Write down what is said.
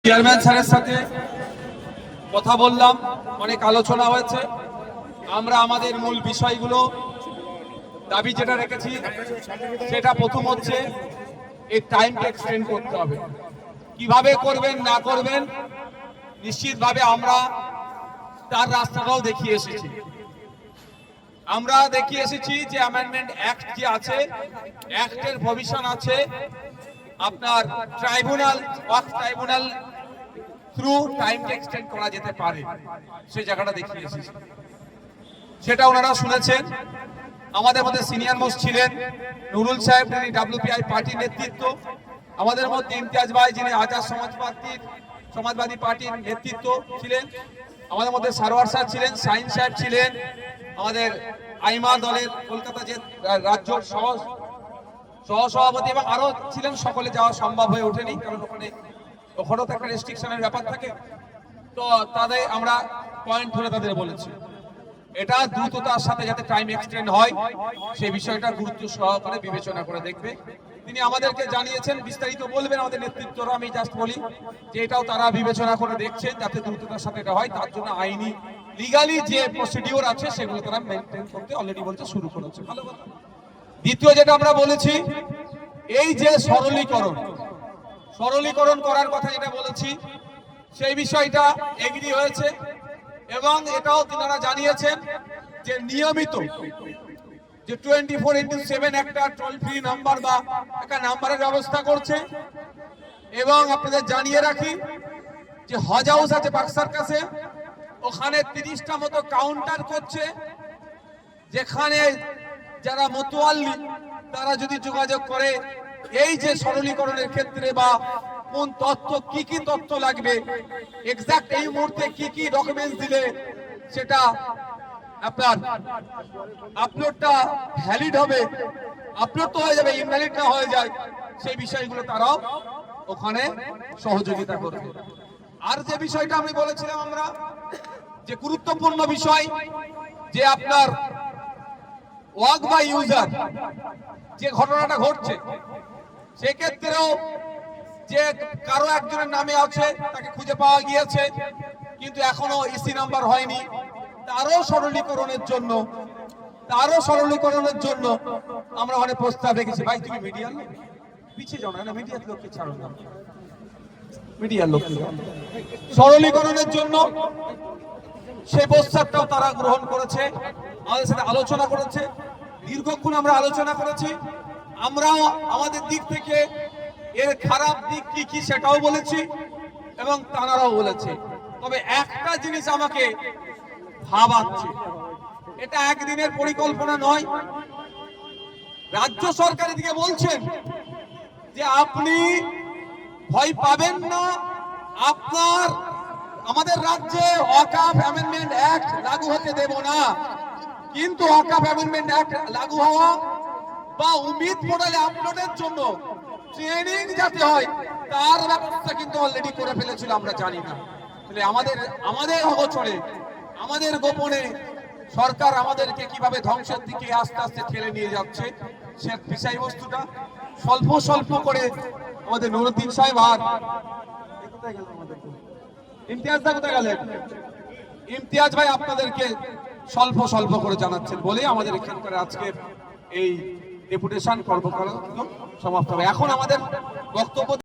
Chairman স্যারের সাথে কথা বললাম, অনেক আলোচনা হয়েছে। আমরা আমাদের মূল বিষয়গুলো দাবি যেটা রেখেছি সেটা প্রথম হচ্ছে এই টাইমটা এক্সটেন্ড করতে হবে। কিভাবে করবেন না করবেন নিশ্চিতভাবে আমরা তার রাস্তাটাও দেখিয়ে এসেছি। আমরা দেখিয়ে এসেছি যে অ্যামেন্ডমেন্ট অ্যাক্ট যে আছে, অ্যাক্টের প্রভিশন আছে আপনার ট্রাইব্যুনাল থ্রু টাইমটা এক্সটেন্ড করা যেতে পারে, সেই জায়গাটা দেখিয়ে এসেছি। সেটা ওনারা শুনেছেন। আমাদের মধ্যে সিনিয়র মোস্ট ছিলেন নুরুল সাহেব, যিনি ডাব্লিউপিআই পার্টির নেতৃত্ব। আমাদের মধ্যে ইমতিয়াজ ভাই, যিনি আজাদ সমাজবাদী পার্টির নেতৃত্ব ছিলেন। আমাদের মধ্যে সারোয়ার স্যার ছিলেন, শাহিন সাহেব ছিলেন, আমাদের আইমা দলের কলকাতা যে রাজ্য সহসভাপতি, এবং আরো ছিলেন। সকলে যাওয়া সম্ভব হয়ে ওঠেনি, কারণ ওখানেও তো একটা রেস্ট্রিকশনের ব্যাপার থাকে। তো তাদের আমরা পয়েন্ট ধরে তাদের বলেছি এটা দ্রুততার সাথে যাতে টাইম এক্সটেন্ড হয় সেই বিষয়টা গুরুত্ব সহকারে বিবেচনা করে দেখবে। তিনি আমাদেরকে জানিয়েছেন, বিস্তারিত বলবেন আমাদের নেতৃত্বরা। আমি জাস্ট বলি যে এটাও তারা বিবেচনা করে দেখছেন যাতে দ্রুততার সাথে এটা হয়। তার জন্য আইনি লিগালি যে প্রসিডিওর আছে সেগুলো তারা মেনটেন করতে অলরেডি বলতে শুরু করেছে। ভালো কথা। দ্বিতীয় যেটা আমরা বলেছি, এই যে সরলীকরণ করার কথা যেটা বলেছি, সেই বিষয়টা এগ্রি হয়েছে এবং এটাও তিনারা জানিয়েছেন যে নিয়মিত যে 24/7 একটা টোল ফ্রি নাম্বার বা একটা নাম্বারের ব্যবস্থা করছে। এবং আপনাদের জানিয়ে রাখি যে হজ হাউস আছে বাক্সার কাছে, ওখানে 30টা মতো কাউন্টার করছে, যেখানে যারা মোতোয়াল্লি তারা যদি যোগাযোগ করে এই যে সরলীকরণের ক্ষেত্রে বা কোন তথ্য কি তথ্য লাগবে, এক্সাক্ট এই মুহূর্তে কি ডকুমেন্টস দিলে সেটা আপনার আপলোডটা ভ্যালিড হবে, আপলোড তো হয়ে যাবে, ইনভ্যালিড না হয়ে যায়, সেই বিষয়গুলো তারাও ওখানে সহযোগিতা করবে। আর যে বিষয়টা আমি বলেছিলাম আমরা, যে গুরুত্বপূর্ণ বিষয় যে আপনার ওয়াক বাই ইউজার যে ঘটনাটা ঘটছে, সেক্ষেত্রেও যে কারো একজনের নামে আছে, তাকে খুঁজে পাওয়া গিয়েছে কিন্তু এখনো ইসি নাম্বার হয়নি, তারও সরলীকরণের জন্য আমরা অনেক প্রস্তাব রেখেছি। ভাই তুমি মিডিয়ার লোক, পিছিয়ে যাও না, মিডিয়ার লোককে ছাড়ো না, মিডিয়ার লোক সরলীকরণের জন্য সেই প্রস্তাবটাও তারা গ্রহণ করেছে, আমাদের সাথে আলোচনা করেছে। দীর্ঘক্ষণ আমরা আলোচনা করেছি। আমরাও আমাদের দিক থেকে এর খারাপ দিক কি সেটাও বলেছি এবং তারাও বলেছে। তবে একটা জিনিস আমাকে ভাবাচ্ছে, এটা একদিনের পরিকল্পনা নয়। রাজ্য সরকার এদিকে বলছেন যে আপনি ভয় পাবেন না, আমাদের রাজ্যে ওয়াকফ অ্যামেন্ডমেন্ট অ্যাক্ট লাগু হতে দেব না, কিন্তু ওয়াকফ অ্যামেন্ডমেন্ট অ্যাক্ট লাগু হওয়া বা উমিদ পোর্টালে আপলোডের জন্য ট্রেনিং যাতে হয় তার ব্যবস্থা কিন্তু অলরেডি করে ফেলেছিল, আমরা জানি না। তাহলে আমাদের অগোচরে, আমাদের গোপনে সরকার আমাদেরকে কিভাবে ধ্বংসের দিকে আস্তে আস্তে ঠেলে নিয়ে যাচ্ছে, সে বিষয়বস্তুটা স্বল্প করে আমাদের নুরুদ্দিন সাহেব আর ইমতিয়াজ দা কোথায় গেলেন, ইমতিয়াজ ভাই আপনাদেরকে স্বল্প করে জানাচ্ছেন বলে আমাদের এখানকার আজকের এই ডেপুটেশন কর্মকাণ্ড সমাপ্ত হবে। এখন আমাদের বক্তব্য